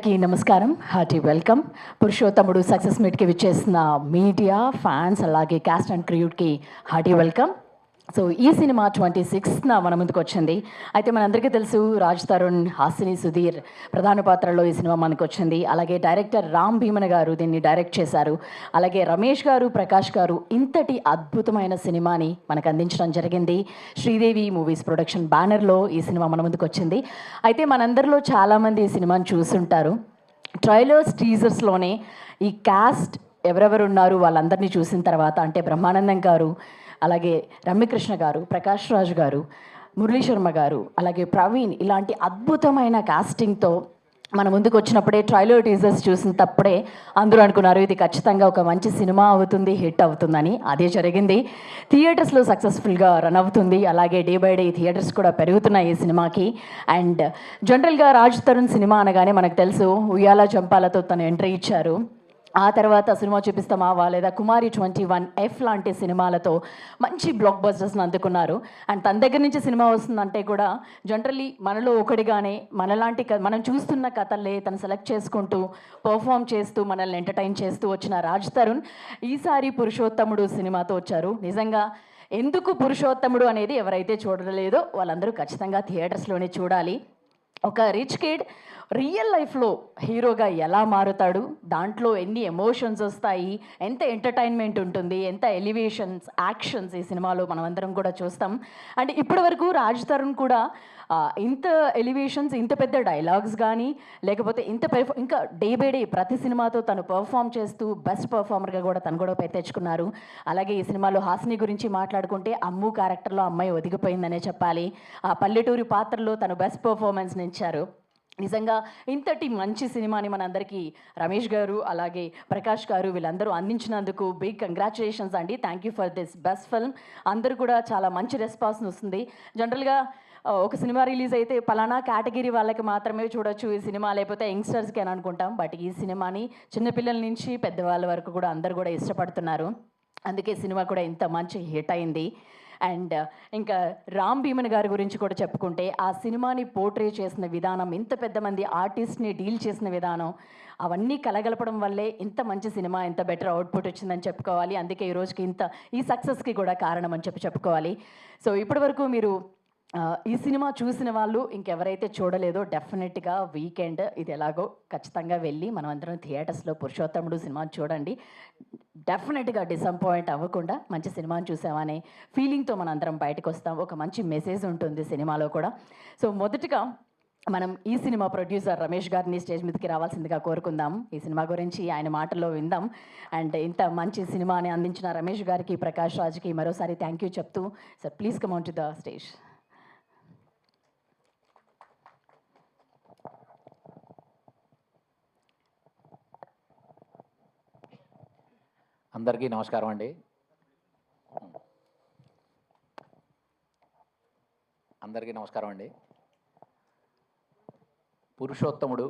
నమస్కారం, hearty welcome. Purushothamudu success మీట్కి విచ్చేసిన మీడియా, ఫ్యాన్స్, అలాగే క్యాస్ట్ అండ్ క్రియూట్కి హార్టీ వెల్కమ్. సో ఈ సినిమా 26న మన ముందుకు వచ్చింది. అయితే మనందరికీ తెలుసు, రాజ్ తరుణ్, హాసిని, సుధీర్ ప్రధాన పాత్రలో ఈ సినిమా మనకు వచ్చింది. అలాగే డైరెక్టర్ రామ్ భీమన్ గారు దీన్ని డైరెక్ట్ చేశారు. అలాగే రమేష్ గారు, ప్రకాష్ గారు ఇంతటి అద్భుతమైన సినిమాని మనకు అందించడం జరిగింది. శ్రీదేవి మూవీస్ ప్రొడక్షన్ బ్యానర్లో ఈ సినిమా మన ముందుకు వచ్చింది. అయితే మనందరిలో చాలామంది ఈ సినిమాని చూస్తుంటారు. ట్రైలర్స్, టీజర్స్లోనే ఈ క్యాస్ట్ ఎవరెవరు ఉన్నారు వాళ్ళందరినీ చూసిన తర్వాత, అంటే బ్రహ్మానందం గారు, అలాగే రమ్యకృష్ణ గారు, ప్రకాష్ రాజ్ గారు, మురళీ శర్మ గారు, అలాగే ప్రవీణ్, ఇలాంటి అద్భుతమైన కాస్టింగ్తో మన ముందుకు వచ్చినప్పుడే, ట్రైలర్ టీజర్స్ చూసినప్పుడే అందరూ అనుకున్నారు ఇది ఖచ్చితంగా ఒక మంచి సినిమా అవుతుంది, హిట్ అవుతుందని. అదే జరిగింది. థియేటర్స్లో సక్సెస్ఫుల్గా రన్ అవుతుంది. అలాగే డే బై డే థియేటర్స్ కూడా పెరుగుతున్నాయి ఈ సినిమాకి. అండ్ జనరల్గా రాజ్ తరుణ్ సినిమా అనగానే మనకు తెలుసు, ఉయ్యాల చంపాలతో తను ఎంట్రీ ఇచ్చారు. ఆ తర్వాత సినిమా చూపిస్తామావా లేదా కుమారి 21F లాంటి సినిమాలతో మంచి బ్లాక్ బస్టర్స్ని అందుకున్నారు. అండ్ తన దగ్గర నుంచి సినిమా వస్తుందంటే కూడా జనరల్లీ మనలో ఒకటిగానే మనలాంటి మనం చూస్తున్న కథలే తను సెలెక్ట్ చేసుకుంటూ పర్ఫామ్ చేస్తూ మనల్ని ఎంటర్టైన్ చేస్తూ వచ్చిన రాజ్ తరుణ్ ఈసారి పురుషోత్తముడు సినిమాతో వచ్చారు. నిజంగా ఎందుకు పురుషోత్తముడు అనేది ఎవరైతే చూడలేదో వాళ్ళందరూ ఖచ్చితంగా థియేటర్స్లోనే చూడాలి. ఒక రిచ్ కిడ్ రియల్ లైఫ్లో హీరోగా ఎలా మారుతాడు, దాంట్లో ఎన్ని ఎమోషన్స్ వస్తాయి, ఎంత ఎంటర్టైన్మెంట్ ఉంటుంది, ఎంత ఎలివేషన్స్, యాక్షన్స్ ఈ సినిమాలో మనమందరం కూడా చూస్తాం. అండ్ ఇప్పటి వరకు రాజ్ తరుణ్ కూడా ఇంత ఎలివేషన్స్, ఇంత పెద్ద డైలాగ్స్ కానీ లేకపోతే ఇంకా డే బై డే ప్రతి సినిమాతో తను పర్ఫామ్ చేస్తూ బెస్ట్ పర్ఫార్మర్గా కూడా తను కూడా తెచ్చుకున్నారు. అలాగే ఈ సినిమాలో హాసిని గురించి మాట్లాడుకుంటే అమ్ము క్యారెక్టర్లో అమ్మాయి ఒదిగిపోయిందనే చెప్పాలి. ఆ పల్లెటూరి పాత్రలో తను బెస్ట్ పర్ఫార్మెన్స్ని ఇచ్చారు. నిజంగా ఇంతటి మంచి సినిమాని మనందరికీ రమేష్ గారు, అలాగే ప్రకాష్ గారు వీళ్ళందరూ అందించినందుకు బిగ్ కంగ్రాచులేషన్స్ అండి. Thank you for this best film. అందరూ కూడా చాలా మంచి రెస్పాన్స్ వస్తుంది. జనరల్గా ఒక సినిమా రిలీజ్ అయితే పలానా కేటగిరీ వాళ్ళకి మాత్రమే చూడొచ్చు ఈ సినిమా, లేకపోతే యంగ్స్టర్స్కి అని అనుకుంటాం. బట్ ఈ సినిమాని చిన్నపిల్లల నుంచి పెద్దవాళ్ళ వరకు కూడా అందరూ కూడా ఇష్టపడుతున్నారు. అందుకే సినిమా కూడా ఇంత మంచి హిట్ అయింది. అండ్ ఇంకా రామ్ భీమన్ గారి గురించి కూడా చెప్పుకుంటే, ఆ సినిమాని పోర్ట్రే చేసిన విధానం, ఇంత పెద్ద మంది ఆర్టిస్ట్ని డీల్ చేసిన విధానం, అవన్నీ కలగలపడం వల్లే ఇంత మంచి సినిమా, ఇంత బెటర్ అవుట్పుట్ వచ్చిందని చెప్పుకోవాలి. అందుకే ఈ రోజుకి ఈ సక్సెస్కి కూడా కారణం అని చెప్పుకోవాలి. సో ఇప్పటివరకు మీరు ఈ సినిమా చూసిన వాళ్ళు ఇంకెవరైతే చూడలేదో డెఫినెట్గా వీకెండ్ ఇది ఎలాగో ఖచ్చితంగా వెళ్ళి మనమందరం థియేటర్స్లో పురుషోత్తముడు సినిమాని చూడండి. డెఫినెట్గా డిసప్పాయింట్ అవ్వకుండా మంచి సినిమాని చూసామనే ఫీలింగ్తో మనందరం బయటకు వస్తాం. ఒక మంచి మెసేజ్ ఉంటుంది సినిమాలో కూడా. సో మొదటగా మనం ఈ సినిమా ప్రొడ్యూసర్ రమేష్ గారిని స్టేజ్ మీదకి రావాల్సిందిగా కోరుకుందాం. ఈ సినిమా గురించి ఆయన మాటల్లో విందాం. అండ్ ఇంత మంచి సినిమాని అందించిన రమేష్ గారికి, ప్రకాష్ రాజ్కి మరోసారి థ్యాంక్ యూ చెప్తూ, sir please come on to the stage. అందరికీ నమస్కారం అండి. పురుషోత్తముడు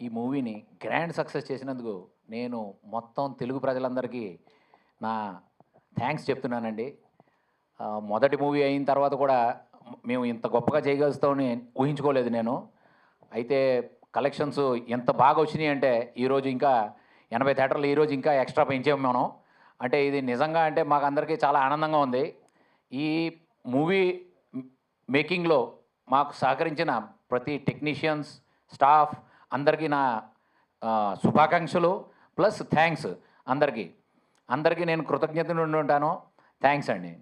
ఈ మూవీని గ్రాండ్ సక్సెస్ చేసినందుకు నేను మొత్తం తెలుగు ప్రజలందరికీ నా థ్యాంక్స్ చెప్తున్నానండి. మొదటి మూవీ అయిన తర్వాత కూడా మేము ఇంత గొప్పగా చేయగలుగుతామని ఊహించుకోలేదు నేను. అయితే కలెక్షన్స్ ఎంత బాగా వచ్చినాయి అంటే ఈరోజు ఇంకా 80 థియేటర్లు ఈరోజు ఇంకా ఎక్స్ట్రా పెంచాము మనం. అంటే ఇది నిజంగా అంటే మాకు అందరికీ చాలా ఆనందంగా ఉంది. ఈ మూవీ మేకింగ్లో మాకు సహకరించిన ప్రతి టెక్నీషియన్స్, స్టాఫ్ అందరికీ నా శుభాకాంక్షలు ప్లస్ థ్యాంక్స్. అందరికీ నేను కృతజ్ఞతలు ఉండి ఉంటాను. థ్యాంక్స్ అండి.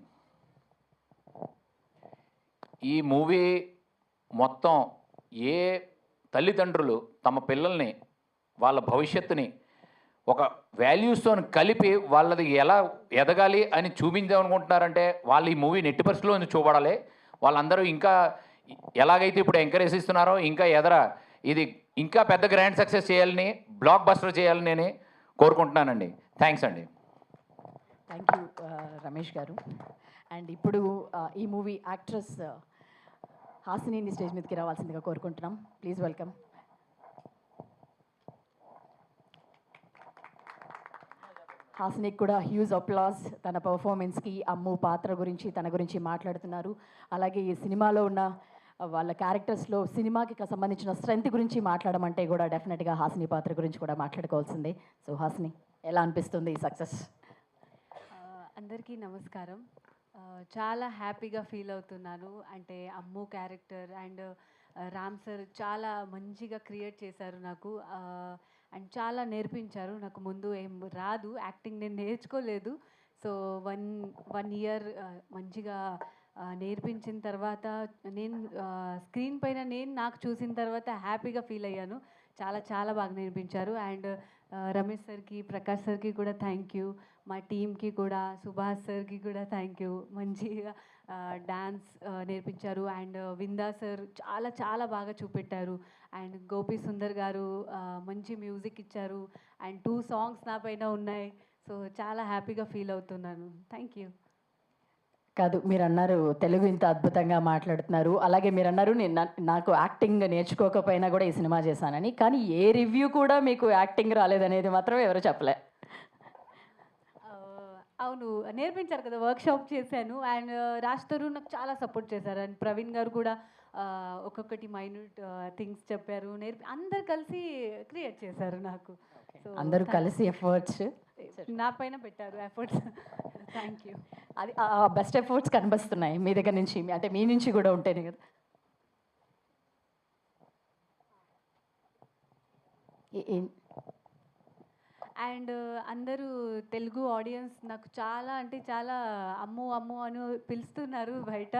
ఈ మూవీ మొత్తం ఏ తల్లిదండ్రులు తమ పిల్లల్ని, వాళ్ళ భవిష్యత్తుని ఒక వాల్యూస్తో కలిపి వాళ్ళది ఎలా ఎదగాలి అని చూపించాలనుకుంటున్నారంటే వాళ్ళు ఈ మూవీ నెట్టి పరిస్థితిలో చూడాలి. వాళ్ళందరూ ఇంకా ఎలాగైతే ఇప్పుడు ఎంకరేజ్ ఇస్తున్నారో ఇంకా ఇది ఇంకా పెద్ద గ్రాండ్ సక్సెస్ చేయాలని, బ్లాక్ బస్టర్ చేయాలని నేను కోరుకుంటున్నానండి. థ్యాంక్స్ అండి. థ్యాంక్ యూ రమేష్ గారు. అండ్ ఇప్పుడు ఈ మూవీ యాక్ట్రెస్ హాసిని స్టేజ్ మీదకి రావాల్సిందిగా కోరుకుంటున్నాం. Please welcome. హాసినికి కూడా హ్యూజ్ అప్లాస్. తన పర్ఫార్మెన్స్కి, అమ్ము పాత్ర గురించి, తన గురించి మాట్లాడుతున్నారు. అలాగే ఈ సినిమాలో ఉన్న వాళ్ళ క్యారెక్టర్స్లో సినిమాకి సంబంధించిన స్ట్రెంత్ గురించి మాట్లాడమంటే కూడా డెఫినెట్గా హాసిని పాత్ర గురించి కూడా మాట్లాడుకోవాల్సిందే. సో హాసిని, ఎలా అనిపిస్తుంది ఈ సక్సెస్? అందరికీ నమస్కారం. చాలా హ్యాపీగా ఫీల్ అవుతున్నాను. అంటే అమ్ము క్యారెక్టర్ అండ్ రామ్ సార్ చాలా మంచిగా క్రియేట్ చేశారు నాకు. అండ్ చాలా నేర్పించారు. నాకు ముందు ఏం రాదు, యాక్టింగ్ నేను నేర్చుకోలేదు. సో వన్ ఇయర్ మంచిగా నేర్పించిన తర్వాత నేను స్క్రీన్ పైన నాకు చూసిన తర్వాత హ్యాపీగా ఫీల్ అయ్యాను. చాలా చాలా బాగా నేర్పించారు. అండ్ రమేష్ సార్కి, ప్రకాష్ సార్కి కూడా థ్యాంక్ యూ. మా టీంకి కూడా, సుభాష్ సార్కి కూడా థ్యాంక్ యూ. మంచిగా డాన్స్ నేర్పించారు. అండ్ విందా సార్ చాలా చాలా బాగా చూపెట్టారు. అండ్ గోపి సుందర్ గారు మంచి మ్యూజిక్ ఇచ్చారు. అండ్ 2 సాంగ్స్ నా పైన ఉన్నాయి. సో చాలా హ్యాపీగా ఫీల్ అవుతున్నాను. Thank you. కాదు, మీరు అన్నారు తెలుగు ఇంత అద్భుతంగా మాట్లాడుతున్నారు, అలాగే మీరు అన్నారు నాకు యాక్టింగ్ నేర్చుకోకపోయినా కూడా ఈ సినిమా చేశానని. కానీ ఏ రివ్యూ కూడా మీకు యాక్టింగ్ రాలేదనేది మాత్రం ఎవరు చెప్పలే. అవును, నేర్పించారు కదా, వర్క్షాప్ చేశాను. అండ్ రాజ్తరు నాకు చాలా సపోర్ట్ చేశారు. అండ్ ప్రవీణ్ గారు కూడా ఒక్కొక్కటి మైన్యూట్ థింగ్స్ చెప్పారు. అందరు కలిసి క్రియేట్ చేశారు నాకు. సో అందరూ కలిసి ఎఫర్ట్స్ నా పైన పెట్టారు ఎఫర్ట్స్. Thank you. అది బెస్ట్ ఎఫర్ట్స్ కనిపిస్తున్నాయి మీ దగ్గర నుంచి, అంటే మీ నుంచి కూడా ఉంటేనే కదా. అండ్ అందరూ తెలుగు ఆడియన్స్ నాకు చాలా అంటే చాలా అమ్ము అమ్ము అని పిలుస్తున్నారు బయట.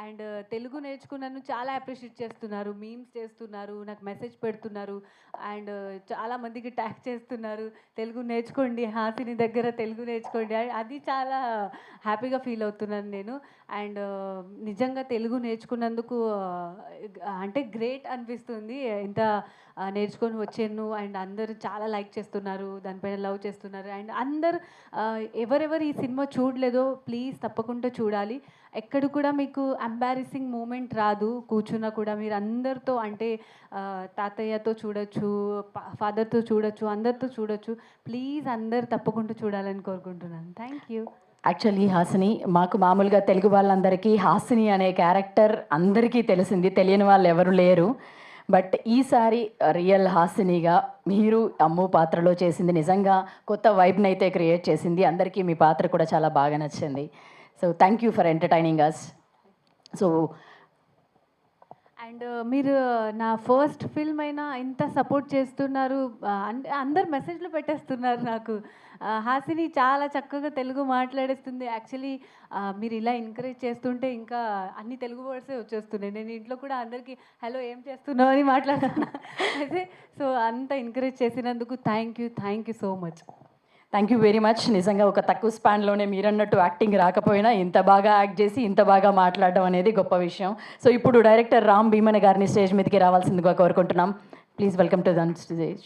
అండ్ తెలుగు నేర్చుకున్నాను చాలా అప్రిషియేట్ చేస్తున్నారు, మీమ్స్ చేస్తున్నారు, నాకు మెసేజ్ పెడుతున్నారు. అండ్ చాలా మందికి ట్యాగ్ చేస్తున్నారు, తెలుగు నేర్చుకోండి, హాసిని దగ్గర తెలుగు నేర్చుకోండి. అది చాలా హ్యాపీగా ఫీల్ అవుతున్నాను నేను. అండ్ నిజంగా తెలుగు నేర్చుకున్నందుకు అంటే గ్రేట్ అనిపిస్తుంది. ఇంత నేర్చుకొని వచ్చాను. అండ్ అందరూ చాలా లైక్ చేస్తున్నారు, దానిపైన లవ్ చేస్తున్నారు. అండ్ అందరు ఎవరెవరు ఈ సినిమా చూడలేదో ప్లీజ్ తప్పకుండా చూడాలి. ఎక్కడ కూడా మీకు ఎంబారసింగ్ మూమెంట్ రాదు. కూర్చున్నా కూడా మీరు అందరితో, అంటే తాతయ్యతో చూడొచ్చు, ఫాదర్తో చూడొచ్చు, అందరితో చూడొచ్చు. ప్లీజ్ అందరు తప్పకుండా చూడాలని కోరుకుంటున్నాను. Thank you. యాక్చువల్లీ హాసిని, మాకు మామూలుగా తెలుగు వాళ్ళందరికీ హాసిని అనే క్యారెక్టర్ అందరికీ తెలిసింది, తెలియని వాళ్ళు ఎవరు లేరు. బట్ ఈసారి రియల్ హాసినిగా మీరు అమ్ము పాత్రలో చేసింది నిజంగా కొత్త వైబ్ని అయితే క్రియేట్ చేసింది. అందరికీ మీ పాత్ర కూడా చాలా బాగా నచ్చింది. So thank you for entertaining us. So and మీరు నా ఫస్ట్ ఫిల్మ్ అయినా ఇంత సపోర్ట్ చేస్తున్నారు. అందరు మెసేజ్లు పెట్టేస్తున్నారు నాకు. హాసిని చాలా చక్కగా తెలుగు మాట్లాడేస్తుంది. యాక్చువల్లీ మీరు ఇలా ఎంకరేజ్ చేస్తుంటే ఇంకా అన్ని తెలుగు వర్డ్సే వచ్చేస్తున్నాయి. నేను ఇంట్లో కూడా అందరికీ హలో ఏం చేస్తున్నావు అని మాట్లాడుతున్నా. అయితే సో అంత ఎంకరేజ్ చేసినందుకు thank you so much. Thank you very much. నిజంగా ఒక తక్కువ స్పాన్లోనే మీరన్నట్టు యాక్టింగ్ రాకపోయినా ఇంత బాగా యాక్ట్ చేసి ఇంత బాగా మాట్లాడడం అనేది గొప్ప విషయం. సో ఇప్పుడు డైరెక్టర్ రామ్ భీమన్ గారిని స్టేజ్ మీదకి రావాల్సిందిగా కోరుకుంటున్నాం. Please welcome to the stage.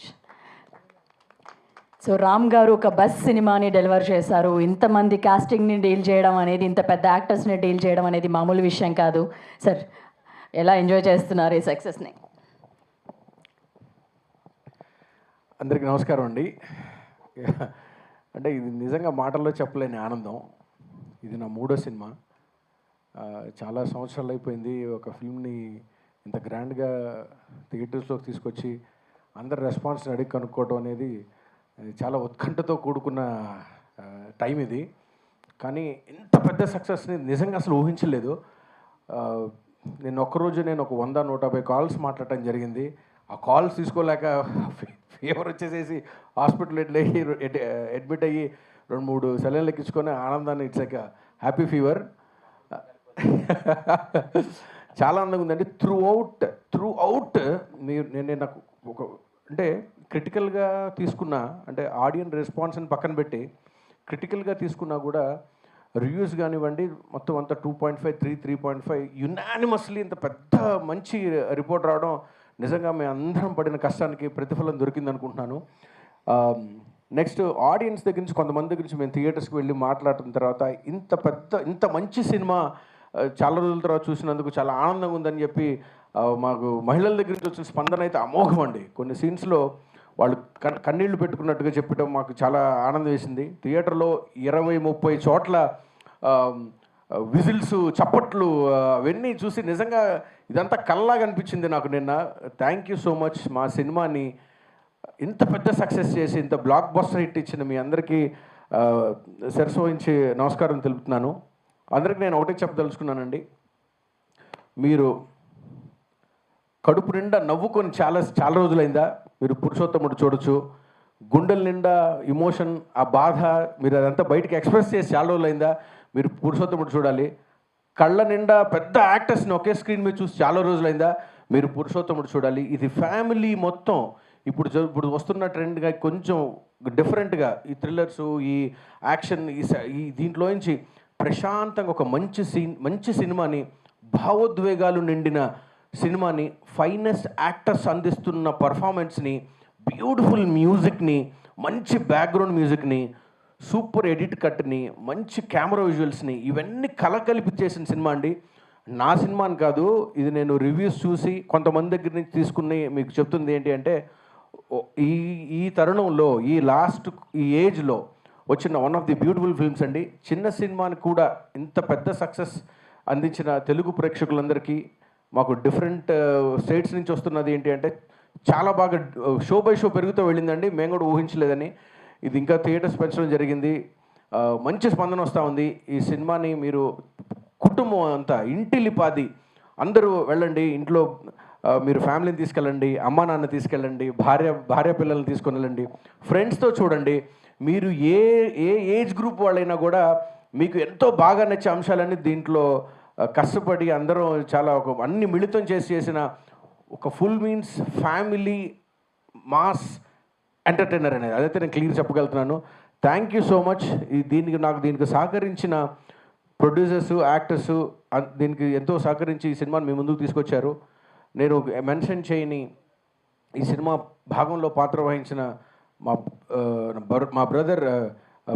So Ram గారు ఒక బస్ సినిమాని డెలివర్ చేశారు. ఇంతమంది కాస్టింగ్ని డీల్ చేయడం అనేది, ఇంత పెద్ద యాక్టర్స్ని డీల్ చేయడం అనేది మామూలు విషయం కాదు. సార్, ఎలా ఎంజాయ్ చేస్తున్నారు ఈ సక్సెస్ని? అందరికీ నమస్కారం అండి. అంటే ఇది నిజంగా మాటల్లో చెప్పలేని ఆనందం. ఇది నా 3వ సినిమా. చాలా సంవత్సరాలు అయిపోయింది ఒక ఫిల్మ్ని ఇంత గ్రాండ్గా థియేటర్స్లోకి తీసుకొచ్చి అందరి రెస్పాన్స్ని అడిగి కనుక్కోవడం అనేది చాలా ఉత్కంఠతో కూడుకున్న టైం ఇది. కానీ ఇంత పెద్ద సక్సెస్ని నిజంగా అసలు ఊహించలేదు. నేను ఒక 100-150 కాల్స్ మాట్లాడటం జరిగింది. ఆ కాల్స్ తీసుకోలేక ఫీవర్ వచ్చేసేసి హాస్పిటల్ అడ్మిట్ అయ్యి 2-3 సెలైన్లు ఎక్కించుకొని ఆనందాన్ని, ఇట్స్ లైక్ హ్యాపీ ఫీవర్. చాలా ఆనందంగా ఉందండి. త్రూ అవుట్ నేను నాకు ఒక అంటే క్రిటికల్గా తీసుకున్నా, అంటే ఆడియన్స్ రెస్పాన్స్ని పక్కన పెట్టి క్రిటికల్గా తీసుకున్నా కూడా రివ్యూస్ కానివ్వండి మొత్తం అంతా 2.5, 3.5 యునానిమస్లీ ఇంత పెద్ద మంచి రిపోర్ట్ రావడం నిజంగా మేము అందరం పడిన కష్టానికి ప్రతిఫలం దొరికింది అనుకుంటున్నాను. నెక్స్ట్ ఆడియన్స్ దగ్గర నుంచి, కొంతమంది దగ్గర నుంచి మేము థియేటర్స్కి వెళ్ళి మాట్లాడిన తర్వాత ఇంత మంచి సినిమా చాలా రోజుల తర్వాత చూసినందుకు చాలా ఆనందంగా ఉందని చెప్పి మాకు మహిళల దగ్గర నుంచి వచ్చిన స్పందన అయితే అమోఘం అండి. కొన్ని సీన్స్లో వాళ్ళు కన్నీళ్లు పెట్టుకున్నట్టుగా చెప్పడం మాకు చాలా ఆనందం వేసింది. థియేటర్లో 20-30 చోట్ల విజిల్స్, చప్పట్లు అవన్నీ చూసి నిజంగా ఇదంతా కల్లాగా అనిపించింది నాకు నిన్న. Thank you so much. మా సినిమాని ఇంత పెద్ద సక్సెస్ చేసి ఇంత బ్లాక్ బస్టర్ హిట్ ఇచ్చిన మీ అందరికీ శిరస్సు వహించి నమస్కారం తెలుపుతున్నాను. అందరికీ నేను ఒకటే చెప్పదలుచుకున్నానండి, మీరు కడుపు నిండా నవ్వుకొని చాలా రోజులైందా మీరు పురుషోత్తముడు చూడొచ్చు. గుండెల నిండా ఇమోషన్, ఆ బాధ మీరు అదంతా బయటికి ఎక్స్ప్రెస్ చేసి చాలా రోజులైందా మీరు పురుషోత్తముడు చూడాలి. కళ్ళ నిండా పెద్ద యాక్టర్స్ని ఒకే స్క్రీన్ మీద చూసి చాలా రోజులైందా మీరు పురుషోత్తముడు చూడాలి. ఇది ఫ్యామిలీ మొత్తం ఇప్పుడు వస్తున్న ట్రెండ్గా కొంచెం డిఫరెంట్గా ఈ థ్రిల్లర్స్, ఈ యాక్షన్, ఈ దీంట్లోంచి ప్రశాంతంగా ఒక మంచి సినిమాని, భావోద్వేగాలు నిండిన సినిమాని, ఫైనెస్ట్ యాక్టర్స్ అందిస్తున్న పర్ఫార్మెన్స్ని, బ్యూటిఫుల్ మ్యూజిక్ని, మంచి బ్యాక్గ్రౌండ్ మ్యూజిక్ని, సూపర్ ఎడిట్ కట్ని, మంచి కెమెరా విజువల్స్ని, ఇవన్నీ కలగలిపి చేసిన సినిమా అండి. నా సినిమా అని కాదు, ఇది నేను రివ్యూస్ చూసి కొంతమంది దగ్గర నుంచి తీసుకుని మీకు చెప్తుంది ఏంటి అంటే, ఈ తరుణంలో ఈ ఏజ్లో వచ్చిన one of the beautiful films అండి. చిన్న సినిమాని కూడా ఇంత పెద్ద సక్సెస్ అందించిన తెలుగు ప్రేక్షకులందరికీ, మాకు డిఫరెంట్ స్టేట్స్ నుంచి వస్తున్నది ఏంటి అంటే, చాలా బాగా షో బై షో పెరుగుతూ వెళ్ళిందండి. మేము కూడా ఊహించలేదని. ఇది ఇంకా థియేటర్స్ పెంచడం జరిగింది. మంచి స్పందన వస్తూ ఉంది. ఈ సినిమాని మీరు కుటుంబం అంతా, ఇంటిలిపాది అందరూ వెళ్ళండి. ఇంట్లో మీరు ఫ్యామిలీని తీసుకెళ్ళండి, అమ్మా నాన్న తీసుకెళ్ళండి, భార్య పిల్లల్ని తీసుకొని వెళ్ళండి, ఫ్రెండ్స్తో చూడండి. మీరు ఏ ఏజ్ గ్రూప్ వాళ్ళైనా కూడా మీకు ఎంతో బాగా నచ్చే అంశాలన్నీ దీంట్లో కష్టపడి అందరం చాలా అన్ని మిళితం చేసిన ఒక full means family mass entertainer అనేది అదైతే నేను క్లియర్ చెప్పగలుగుతున్నాను. Thank you so much. దీనికి సహకరించిన ప్రొడ్యూసర్స్, యాక్టర్స్ దీనికి ఎంతో సహకరించి ఈ సినిమాని మీ ముందుకు తీసుకొచ్చారు. నేను మెన్షన్ చేయని ఈ సినిమా భాగంలో పాత్ర వహించిన మా బ్రదర్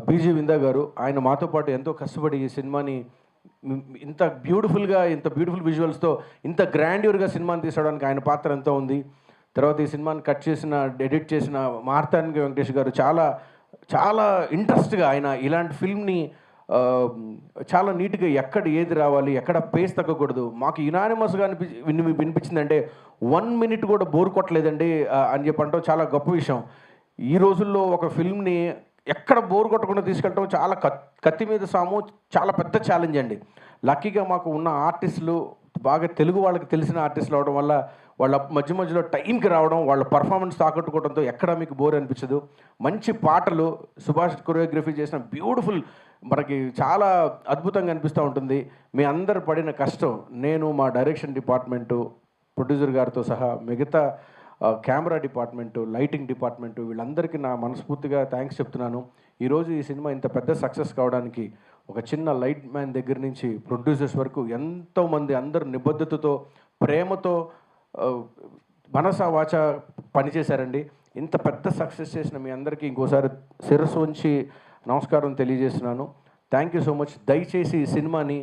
పీజీ విందా గారు, ఆయన మాతో పాటు ఎంతో కష్టపడి ఈ సినిమాని ఇంత బ్యూటిఫుల్ విజువల్స్తో ఇంత గ్రాండ్యూర్గా సినిమాని తీసుకోవడానికి ఆయన పాత్ర ఎంతో ఉంది. తర్వాత ఈ సినిమాని ఎడిట్ చేసిన మార్తాంగి వెంకటేష్ గారు చాలా ఇంట్రెస్ట్గా ఆయన ఇలాంటి ఫిల్మ్ని చాలా నీట్గా ఎక్కడ ఏది రావాలి, ఎక్కడ పేస్ తగ్గకూడదు, మాకు యునానిమస్గా వినిపించిందంటే 1 minute కూడా బోర్ కొట్టలేదండి అని చెప్పంటాం చాలా గొప్ప విషయం. ఈ రోజుల్లో ఒక ఫిల్మ్ని ఎక్కడ బోర్ కొట్టకుండా తీసుకెళ్ళటం చాలా కత్తి మీద సాము, చాలా పెద్ద ఛాలెంజ్ అండి. లక్కీగా మాకు ఉన్న ఆర్టిస్టులు బాగా తెలుగు వాళ్ళకి తెలిసిన ఆర్టిస్టులు అవడం వల్ల వాళ్ళ మధ్యలో టైంకి రావడం, వాళ్ళ పర్ఫార్మెన్స్ తాకట్టుకోవడంతో ఎక్కడ మీకు బోర్ అనిపించదు. మంచి పాటలు, సుభాష్ కొరియోగ్రఫీ చేసిన బ్యూటిఫుల్, మనకి చాలా అద్భుతంగా అనిపిస్తూ ఉంటుంది. మీ అందరు పడిన కష్టం నేను, మా డైరెక్షన్ డిపార్ట్మెంటు, ప్రొడ్యూసర్ గారితో సహా మిగతా కెమెరా డిపార్ట్మెంటు, లైటింగ్ డిపార్ట్మెంటు, వీళ్ళందరికీ నా మనస్ఫూర్తిగా థ్యాంక్స్ చెప్తున్నాను. ఈరోజు ఈ సినిమా ఇంత పెద్ద సక్సెస్ కావడానికి ఒక చిన్న లైట్ మ్యాన్ దగ్గర నుంచి ప్రొడ్యూసర్స్ వరకు ఎంతోమంది అందరూ నిబద్ధతతో, ప్రేమతో, మనస వాచ పనిచేశారండి. ఇంత పెద్ద సక్సెస్ చేసిన మీ అందరికీ ఇంకోసారి శిరస్సు ఉంచి నమస్కారం తెలియజేస్తున్నాను. Thank you so much. దయచేసి ఈ సినిమాని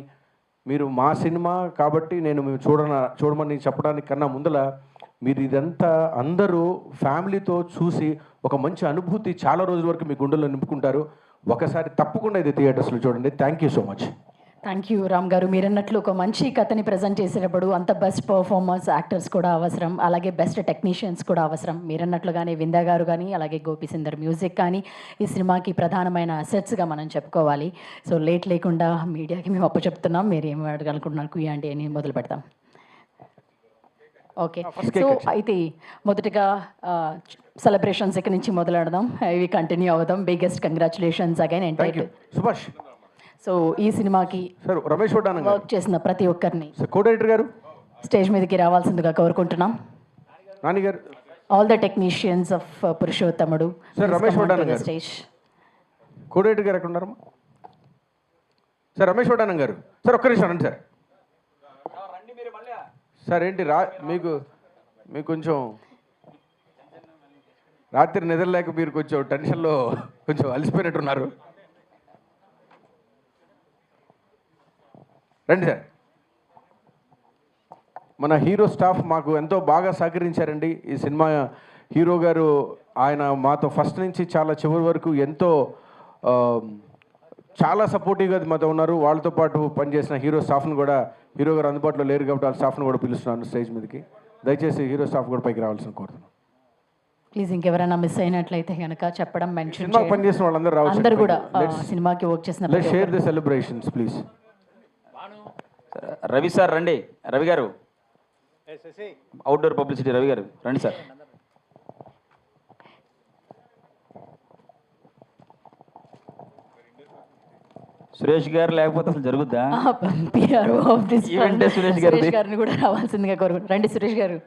మీరు, మా సినిమా కాబట్టి నేను చూడమని చెప్పడానికి కన్నా ముందల మీరు ఇదంతా అందరూ ఫ్యామిలీతో చూసి ఒక మంచి అనుభూతి చాలా రోజుల వరకు మీ గుండెల్లో నింపుకుంటారు. ఒకసారి తప్పకుండా ఇది థియేటర్స్లో చూడండి. Thank you so much. Thank you Ram గారు. మీరు అన్నట్లు ఒక మంచి కథని ప్రజెంట్ చేసేటప్పుడు అంత బెస్ట్ పర్ఫార్మర్స్, యాక్టర్స్ కూడా అవసరం, అలాగే బెస్ట్ టెక్నీషియన్స్ కూడా అవసరం. మీరు అన్నట్లుగానే విందా గారు కానీ, అలాగే గోపీసుందర్ మ్యూజిక్ కానీ ఈ సినిమాకి ప్రధానమైన అసెట్స్గా మనం చెప్పుకోవాలి. సో లేట్ లేకుండా మీడియాకి మేము అప్పచెప్తున్నాం. మీరు ఏమి అడగాలనుకుంటున్నారు కుయ్యండి అని మొదలు పెడతాం. ఓకే, సో అయితే మొదటిగా సెలబ్రేషన్స్ ఇక్కడ నుంచి మొదలెడదాం, ఇవి కంటిన్యూ అవుదాం. Biggest congratulations again entire Subhash. So ఈ సినిమాకి సార్ రమేష్ వర్క్ చేసిన ప్రతి ఒక్కరిని కో-డైరెక్టర్ గారు స్టేజ్ మీదకి రావాల్సిందిగా కోరుకుంటున్నాం. నాని గారు, ఆల్ ద టెక్నీషియన్స్ ఆఫ్ పురుషోత్తముడు సార్ రమేష్ వడ్డానం గారు, స్టేజ్. కో-డైరెక్టర్ గారు ఎక్కడ ఉన్నారమ్మా? సార్ రమేష్ వడ్డానం గారు, సార్ ఒక్క నిమిషం రండి సార్. సార్ ఏంటి మీకు కొంచెం రాత్రి నిద్రలేక మీరు కొంచెం టెన్షన్లో కొంచెం అలసిపోయినట్టున్నారు. రండి సార్. మన హీరో స్టాఫ్ మాకు ఎంతో బాగా సహకరించారండి. ఈ సినిమా హీరో గారు ఆయన మాతో ఫస్ట్ నుంచి చాలా చివరి వరకు ఎంతో చాలా సపోర్టివ్గా మాతో ఉన్నారు. వాళ్ళతో పాటు పనిచేసిన హీరో స్టాఫ్ను కూడా, హీరో గారు అందుబాటులో లేరు కాబట్టి వాళ్ళ స్టాఫ్ను కూడా పిలుస్తున్నాను స్టేజ్ మీదకి. దయచేసి హీరో స్టాఫ్ కూడా పైకి రావాల్సిన కోరుతున్నాను. ప్లీజ్ ఇంకెవరైనా మిస్ అయినట్లయితే కనుక చెప్పడం, మెన్షన్ సినిమాకి పనిచేసిన వాళ్ళందరూ రావచ్చు. అందరూ కూడా సినిమాకి వర్క్ చేసిన let's share the celebrations please. Ravi sir రండి, రవి గారు, అవుట్డోర్ పబ్లిసిటీ రవి గారు రండి సార్. సురేష్ గారు లేకపోతే అసలు జరుగుద్దా? పిఆర్ఓ ఆఫ్ దిస్ ఈవెంటే సురేష్ గారిది. సురేష్ గారిని కూడా రావాల్సిందిగా కోరుకుంటున్నాను. రండి సురేష్ గారు.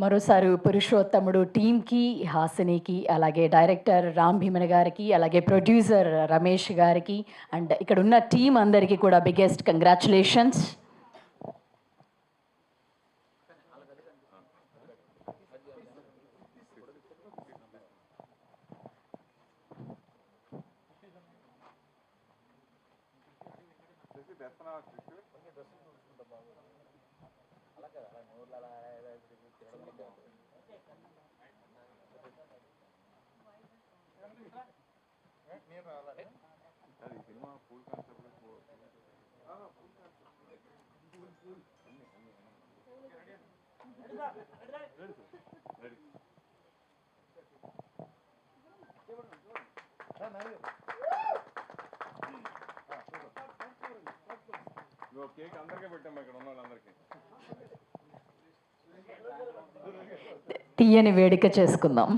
మరోసారి పురుషోత్తముడు టీంకి, హాసినికి, అలాగే డైరెక్టర్ రామ్ భీమన్ గారికి, అలాగే ప్రొడ్యూసర్ రమేష్ గారికి అండ్ ఇక్కడ ఉన్న టీం అందరికీ కూడా బిగ్గెస్ట్ కంగ్రాచులేషన్స్. తీయని వేడుక చేసుకుందాం.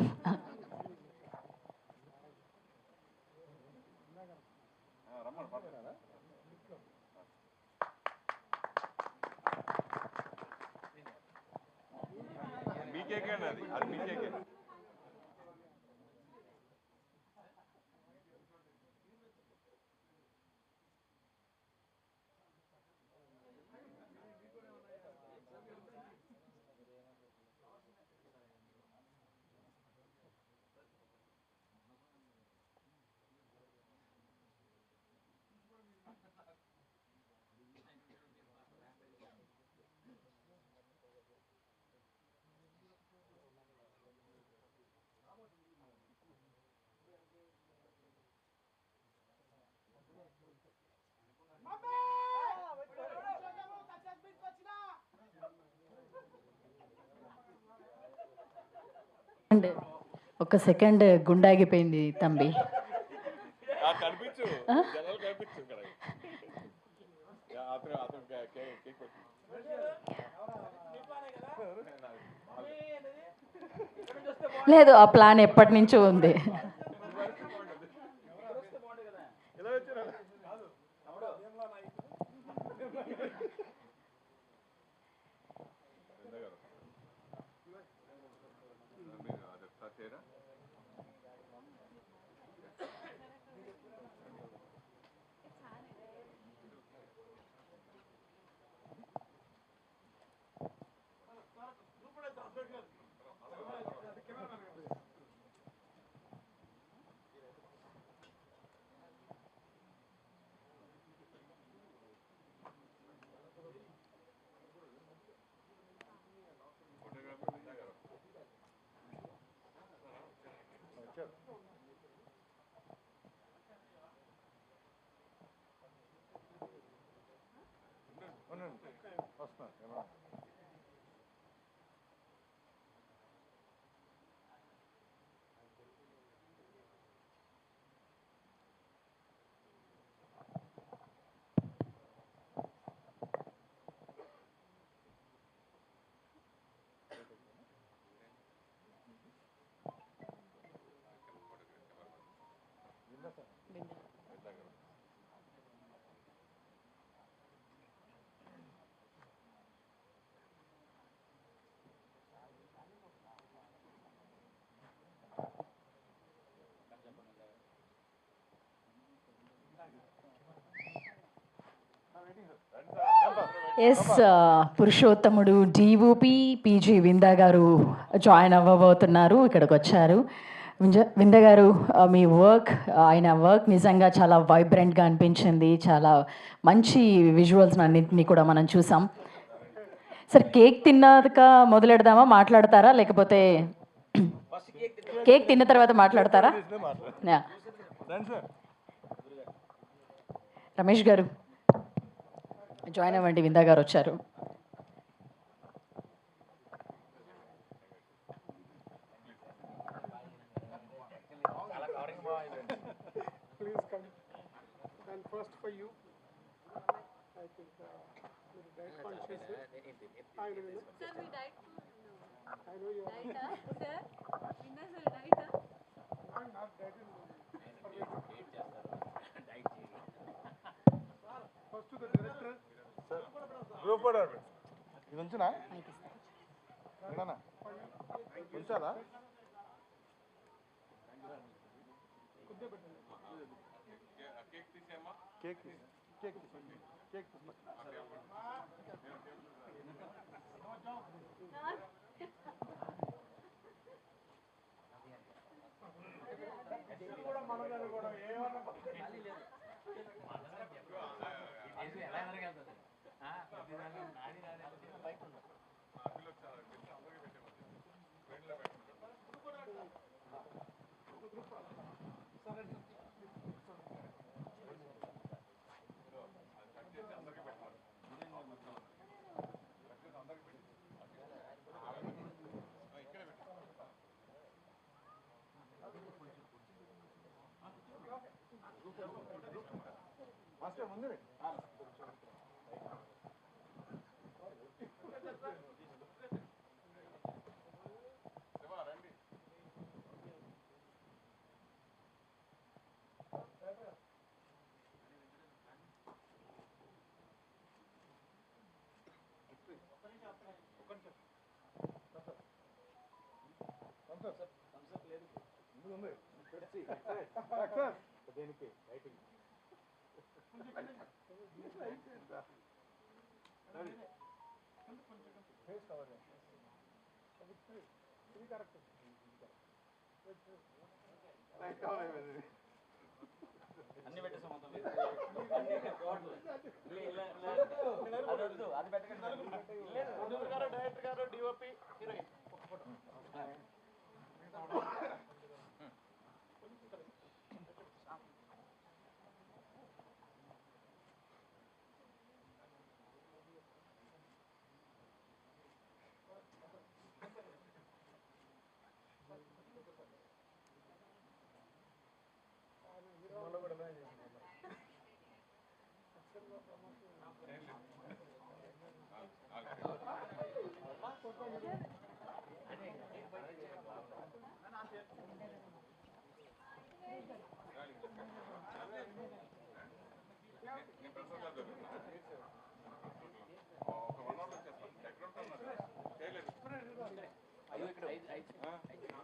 అండ్ ఒక సెకండ్ గుండాగిపోయింది తంబి. లేదు, ఆ ప్లాన్ ఎప్పటి నుంచో ఉంది. ఎస్ పురుషోత్తముడు డిఓపి పీజీ విందా గారు జాయిన్ అవ్వబోతున్నారు, ఇక్కడికి వచ్చారు. విందా గారు, మీ వర్క్, ఆయన వర్క్ నిజంగా చాలా వైబ్రెంట్గా అనిపించింది. చాలా మంచి విజువల్స్ అన్నింటినీ కూడా మనం చూసాం. సార్, కేక్ తిన్నాక మొదలెడదామా, మాట్లాడతారా లేకపోతే కేక్ తిన్న తర్వాత మాట్లాడతారా? యా. రమేష్ గారు జాయిన్ అవ్వండి, విందా గారు వచ్చారు. గ్రూప్ ఫోటో ఇది ఉంచునా ఉంచాలా? కేక్ కేక్ కేక్ ముందు దేనికి రైటింగ్ అన్ని పెట్టేసాం మొత్తం. అది పెట్టకండి. డైరెక్టర్ గారు DOP heroine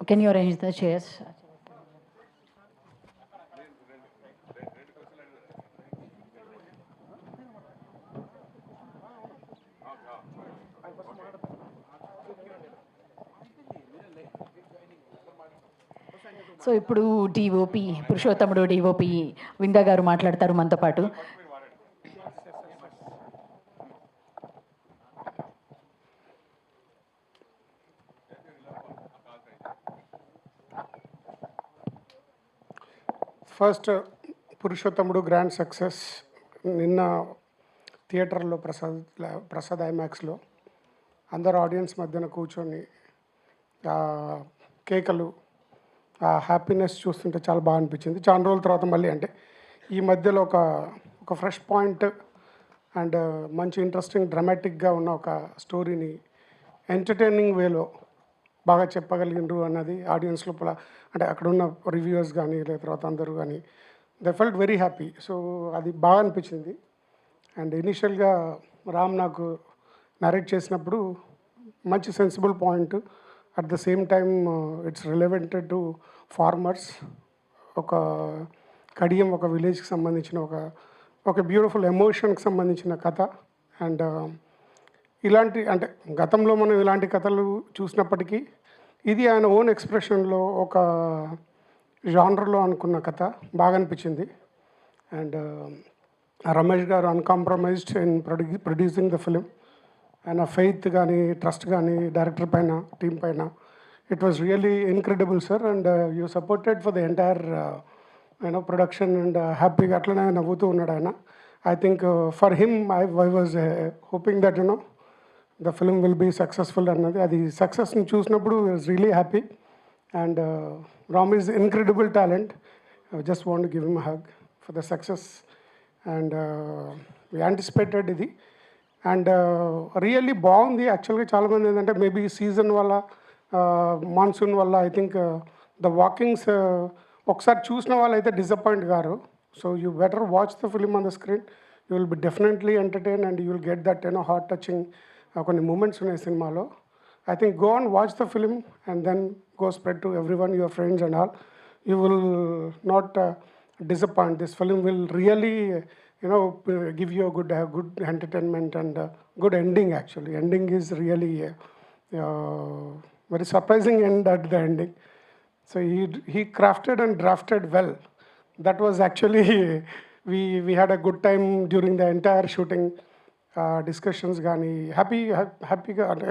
Can you arrange the chairs? So ఇప్పుడు డిఓపి పురుషోత్తముడు డిఓపి విందా గారు మాట్లాడతారు మనతో పాటు. ఫస్ట్ పురుషోత్తముడు గ్రాండ్ సక్సెస్. నిన్న థియేటర్లో ప్రసాద్ ఐమాక్స్లో అందరు ఆడియన్స్ మధ్యన కూర్చొని కేకలు, ఆ హ్యాపీనెస్ చూస్తుంటే చాలా బాగా అనిపించింది. చాలా రోజుల తర్వాత మళ్ళీ, అంటే ఈ మధ్యలో ఒక ఫ్రెష్ పాయింట్ అండ్ మంచి ఇంట్రెస్టింగ్ డ్రామాటిక్గా ఉన్న ఒక స్టోరీని ఎంటర్టైనింగ్ వేలో బాగా చెప్పగలిగిండ్రు అన్నది ఆడియన్స్ లోపల, అంటే అక్కడ ఉన్న రివ్యూవర్స్ కానీ లేదా తర్వాత అందరూ కానీ they felt very happy. So అది బాగా అనిపించింది. అండ్ ఇనిషియల్గా రామ్ నాకు నరేట్ చేసినప్పుడు మంచి sensible point, at the same time it's రిలవెంటెడ్ to farmers. ఒక కడియం, ఒక విలేజ్కి సంబంధించిన ఒక బ్యూటిఫుల్ ఎమోషన్కి సంబంధించిన కథ అండ్ ఇలాంటి అంటే గతంలో మనం ఇలాంటి కథలు చూసినప్పటికీ ఇది ఆయన ఓన్ ఎక్స్ప్రెషన్లో ఒక జానర్లో అనుకున్న కథ బాగా అనిపించింది. And Ramesh garu uncompromised in producing the film. ఆయన ఫెయిత్ కానీ ట్రస్ట్ కానీ డైరెక్టర్ పైన టీం పైన it was really incredible sir. And you supported for the entire production and హ్యాపీగా అట్లనే నవ్వుతూ ఉన్నాడు ఆయన. I think for him I was hoping that the film will be successful అన్నది. అది సక్సెస్ని చూసినప్పుడు was really happy. And Ram is incredible talent. Just want give him hug for the success. And anticipated ఇది. అండ్ రియల్లీ బాగుంది. యాక్చువల్గా చాలామంది ఏంటంటే maybe season వల్ల మాన్సూన్ వల్ల ఐ థింక్ ద వాకింగ్స్ ఒకసారి చూసిన వాళ్ళు అయితే డిసప్పాయింట్ గారు. So you better watch the film on the screen. You will be definitely entertain and you will get that heart touching కొన్ని మూమెంట్స్ ఉన్నాయి సినిమాలో. I think go and watch the film and then go spread to everyone, your friends and all. You will not disappoint. This film will really, give you a good entertainment and good ending. Actually, ending is really very surprising end at the ending. So he crafted and drafted well. That was actually we had a good time during the entire shooting. Discussions gani happy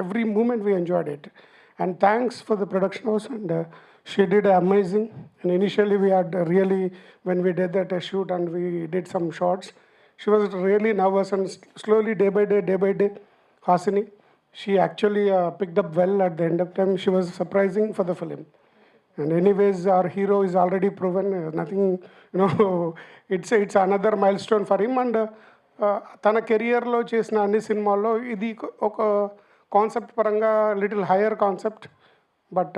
every moment we enjoyed it. And thanks for the production house, and she did amazing. And initially we had really, when we did that shoot and we did some shots, she was really nervous, and slowly day by day Hasini, she actually picked up well at the end of time. She was surprising for the film. And anyways, our hero is already proven. Nothing, it's another milestone for him. And తన కెరియర్లో చేసిన అన్ని సినిమాల్లో ఇది ఒక concept పరంగా little higher concept. But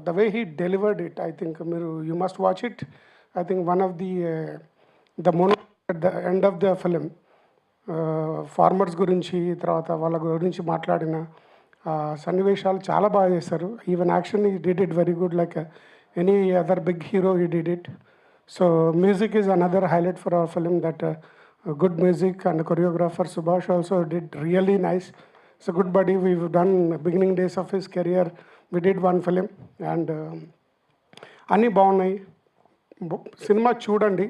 the way he delivered it, I think you must watch it. I think one of the mono at the end of the film farmers గురించి తర్వాత వాళ్ళ గురించి మాట్లాడిన సన్నివేశాలు చాలా బాగా చేశారు. Even action he did it very good, like any other big hero he did it. So music is another highlight for our film. That good music, and the choreographer Subhash also did really nice. It's a good buddy. We've done beginning days of his career. We did one film, and అన్నీ బాగున్నాయి. Cinema చూడండి.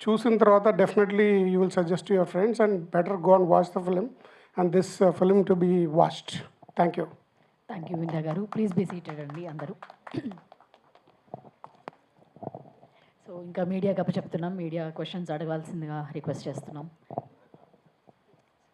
చూసిన తర్వాత definitely you will suggest to your friends and better go and watch the film and this film to be watched. Thank you. Thank you Vindhya garu. Please be seated అండి అందరూ. So ఇంకా మీడియాకి అప్పచెప్తున్నాం. మీడియా క్వశ్చన్స్ అడగాల్సిందిగా request చేస్తున్నాం.